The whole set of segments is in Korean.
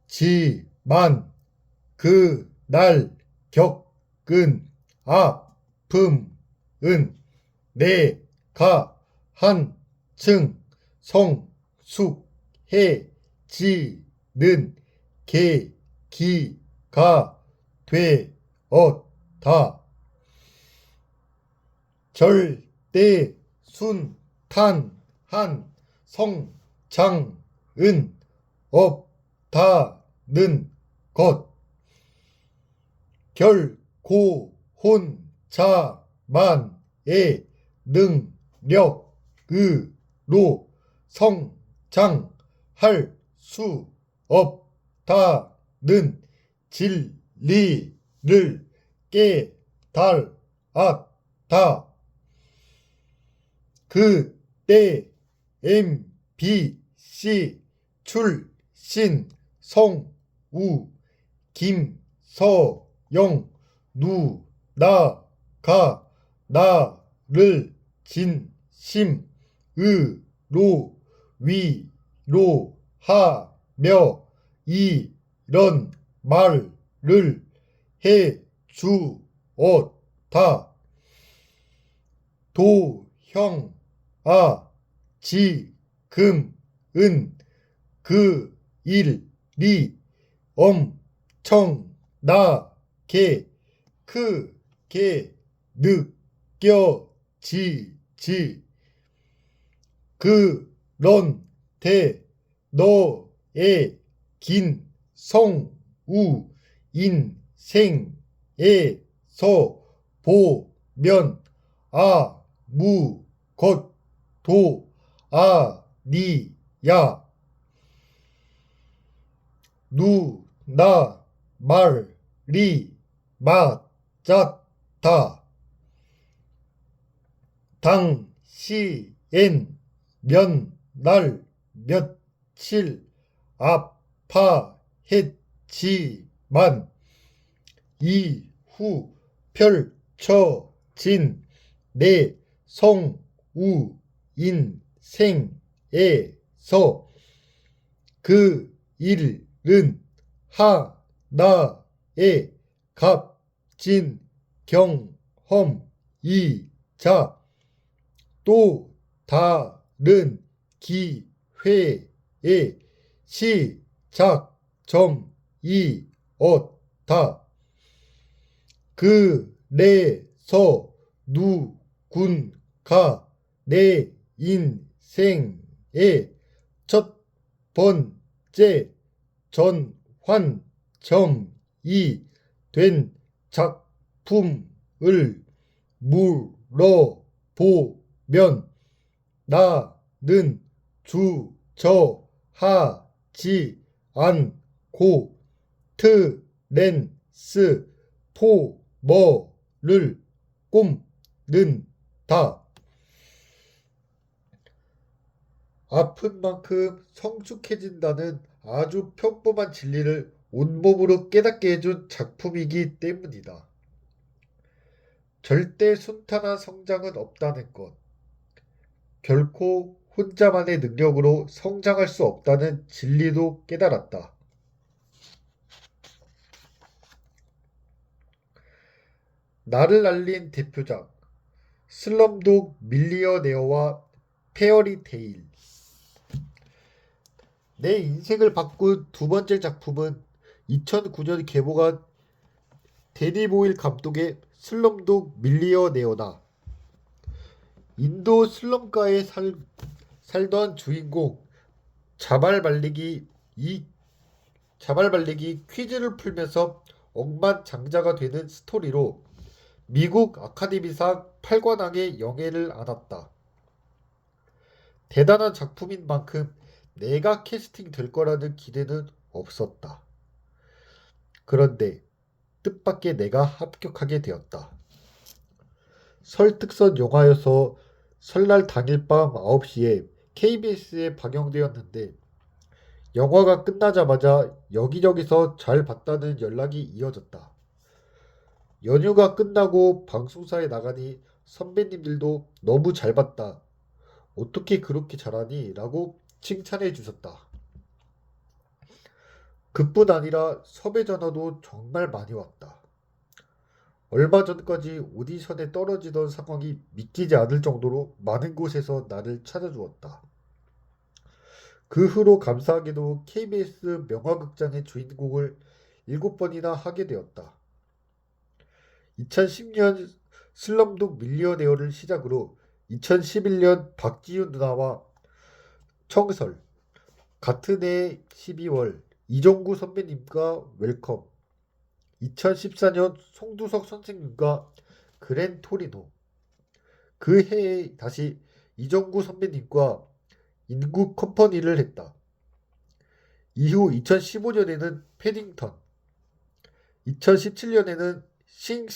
하지만 그날 겪은 아픔은 내가 한층 성숙해지는 계기가 되었다. 절대 순탄한 성장은 없다는 것. 결코 혼자만의 능력으로 성장할 수 없다는 진리를 깨달았다. 그때 MBC 출신 성우 김서영 누나가 나를 진심으로 위로하며 이런 말을 해주었다. 도형아, 지금은 그 일이 엄청나게 크게 느껴지지. 그런데 너의 긴 성우 인생에서 보면 아무것도 아니야. 누나 말이 맞았다. 당시엔 몇 날 며칠 아파했지만 이후 펼쳐진 내 성우 인생에서 그 일은 하나의 값진 경험이자 또 다른 기회의 시작점이었다. 그래서 누군가 내 인생의 첫 번째 전환점이 된 작품을 물어보면 나는 주저하지 않고 트랜스포머를 꼽는다. 아픈 만큼 성숙해진다는 아주 평범한 진리를 온몸으로 깨닫게 해준 작품이기 때문이다. 절대 순탄한 성장은 없다는 것. 결코 혼자만의 능력으로 성장할 수 없다는 진리도 깨달았다. 나를 알린 대표작 슬럼독 밀리어네어와 페어리테일. 내 인생을 바꾼 두 번째 작품은 2009년 개봉한 데니 보일 감독의 슬럼독 밀리어네어다. 인도 슬럼가에 살던 주인공 자발발릭이 퀴즈를 풀면서 억만장자가 되는 스토리로 미국 아카데미상 8관왕의 영예를 안았다. 대단한 작품인 만큼 내가 캐스팅 될 거라는 기대는 없었다. 그런데 뜻밖의 내가 합격하게 되었다. 설특선 영화여서 설날 당일 밤 9시에 KBS에 방영되었는데 영화가 끝나자마자 여기저기서 잘 봤다는 연락이 이어졌다. 연휴가 끝나고 방송사에 나가니 선배님들도 너무 잘 봤다. 어떻게 그렇게 잘하니? 라고 칭찬해 주셨다. 그뿐 아니라 섭외 전화도 정말 많이 왔다. 얼마 전까지 오디션에 떨어지던 상황이 믿기지 않을 정도로 많은 곳에서 나를 찾아주었다. 그 후로 감사하게도 KBS 명화극장의 주인공을 7번이나 하게 되었다. 2010년 슬럼독 밀리어네어를 시작으로 2011년 박지윤 누나와 청설, 같은 해 12월 이정구 선배님과 웰컴, 2014년 송두석 선생님과 그랜 토리노, 그 해에 다시 이정구 선배님과 인국 컴퍼니를 했다. 이후 2015년에는 패딩턴, 2017년에는 싱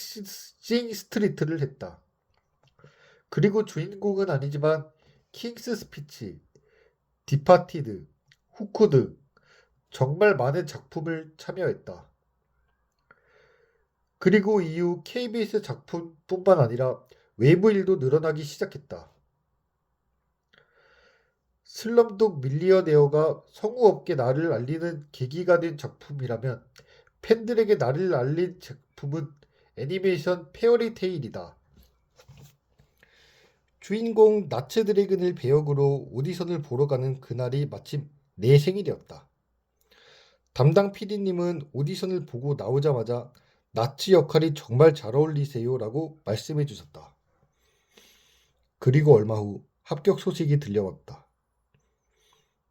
스트리트를 했다. 그리고 주인공은 아니지만 킹스 스피치, 디파티드, 후크드, 정말 많은 작품을 참여했다. 그리고 이후 KBS 작품뿐만 아니라 외부 일도 늘어나기 시작했다. 슬럼독 밀리어네어가 성우업계 나를 알리는 계기가 된 작품이라면 팬들에게 나를 알린 작품은 애니메이션 페어리테일이다. 주인공 나츠 드래곤을 배역으로 오디션을 보러 가는 그날이 마침 내 생일이었다. 담당 PD님은 오디션을 보고 나오자마자 나츠 역할이 정말 잘 어울리세요 라고 말씀해 주셨다. 그리고 얼마 후 합격 소식이 들려왔다.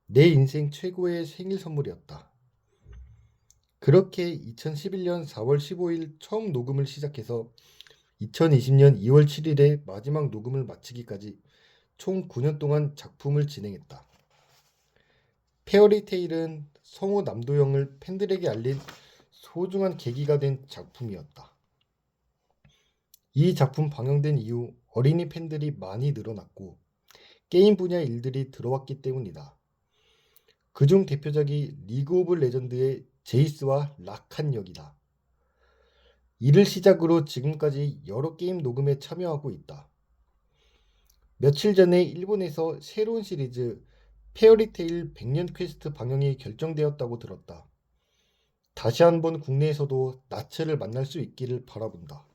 내 인생 최고의 생일 선물이었다. 그렇게 2011년 4월 15일 처음 녹음을 시작해서 2020년 2월 7일에 마지막 녹음을 마치기까지 총 9년 동안 작품을 진행했다. 페어리테일은 성우 남도영을 팬들에게 알린 소중한 계기가 된 작품이었다. 이 작품 방영된 이후 어린이 팬들이 많이 늘어났고 게임 분야 일들이 들어왔기 때문이다. 그중 대표작이 리그 오브 레전드의 제이스와 라칸 역이다. 이를 시작으로 지금까지 여러 게임 녹음에 참여하고 있다. 며칠 전에 일본에서 새로운 시리즈 페어리테일 100년 퀘스트 방영이 결정되었다고 들었다. 다시 한번 국내에서도 나츠를 만날 수 있기를 바라본다.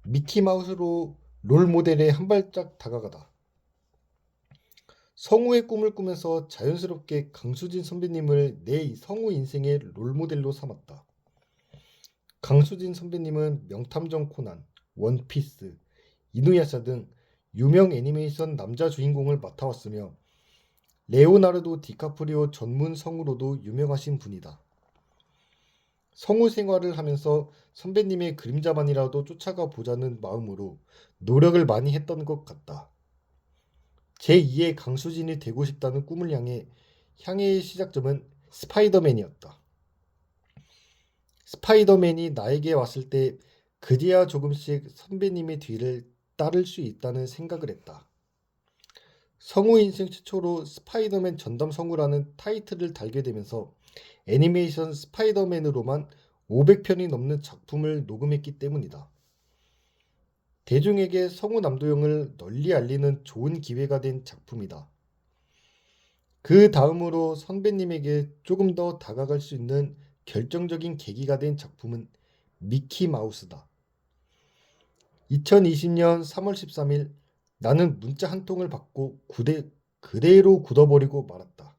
미키마우스로 롤 모델에 한 발짝 다가가다. 성우의 꿈을 꾸면서 자연스럽게 강수진 선배님을 내 성우 인생의 롤 모델로 삼았다. 강수진 선배님은 명탐정 코난, 원피스, 이누야샤 등 유명 애니메이션 남자 주인공을 맡아왔으며 레오나르도 디카프리오 전문 성우로도 유명하신 분이다. 성우 생활을 하면서 선배님의 그림자만이라도 쫓아가 보자는 마음으로 노력을 많이 했던 것 같다. 제2의 강수진이 되고 싶다는 꿈을 향해의 시작점은 스파이더맨이었다. 스파이더맨이 나에게 왔을 때 그제야 조금씩 선배님의 뒤를 따를 수 있다는 생각을 했다. 성우 인생 최초로 스파이더맨 전담 성우라는 타이틀을 달게 되면서 애니메이션 스파이더맨으로만 500편이 넘는 작품을 녹음했기 때문이다. 대중에게 성우 남도영을 널리 알리는 좋은 기회가 된 작품이다. 그 다음으로 선배님에게 조금 더 다가갈 수 있는 결정적인 계기가 된 작품은 미키 마우스다. 2020년 3월 13일 나는 문자 한 통을 받고 그대로 굳어버리고 말았다.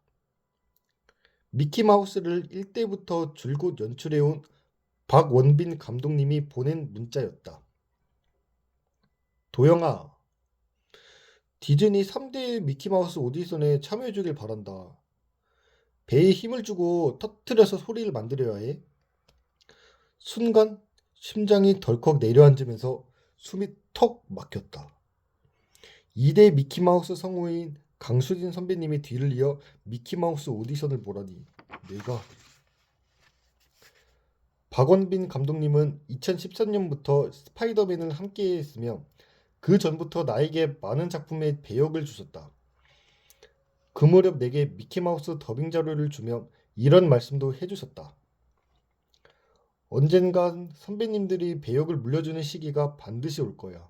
미키마우스를 1대부터 줄곧 연출해온 박원빈 감독님이 보낸 문자였다. 도영아, 디즈니 3대 미키마우스 오디션에 참여해주길 바란다. 배에 힘을 주고 터뜨려서 소리를 만들어야 해. 순간 심장이 덜컥 내려앉으면서 숨이 턱 막혔다. 2대 미키마우스 성우인 강수진 선배님의 뒤를 이어 미키마우스 오디션을 보라니 내가. 박원빈 감독님은 2013년부터 스파이더맨을 함께 했으며 그 전부터 나에게 많은 작품에 배역을 주셨다. 그 무렵 내게 미키마우스 더빙 자료를 주며 이런 말씀도 해주셨다. 언젠간 선배님들이 배역을 물려주는 시기가 반드시 올 거야.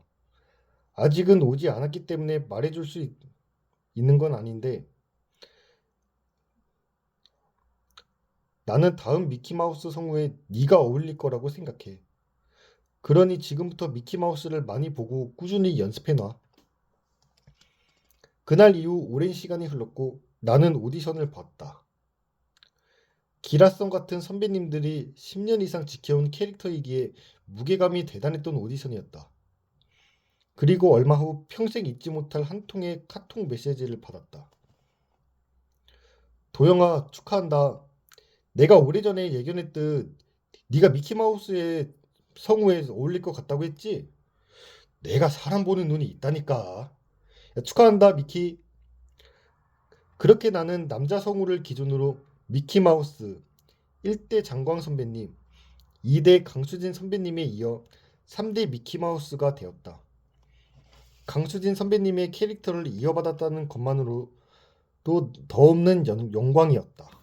아직은 오지 않았기 때문에 말해줄 수 있는 건 아닌데 나는 다음 미키마우스 성우에 네가 어울릴 거라고 생각해. 그러니 지금부터 미키마우스를 많이 보고 꾸준히 연습해놔. 그날 이후 오랜 시간이 흘렀고 나는 오디션을 봤다. 기라성 같은 선배님들이 10년 이상 지켜온 캐릭터이기에 무게감이 대단했던 오디션이었다. 그리고 얼마 후 평생 잊지 못할 한 통의 카톡 메시지를 받았다. 도영아, 축하한다. 내가 오래전에 예견했듯 네가 미키마우스의 성우에 어울릴 것 같다고 했지? 내가 사람 보는 눈이 있다니까. 야, 축하한다, 미키. 그렇게 나는 남자 성우를 기준으로 미키마우스 1대 장광 선배님, 2대 강수진 선배님에 이어 3대 미키마우스가 되었다. 강수진 선배님의 캐릭터를 이어받았다는 것만으로도 더 없는 영광이었다.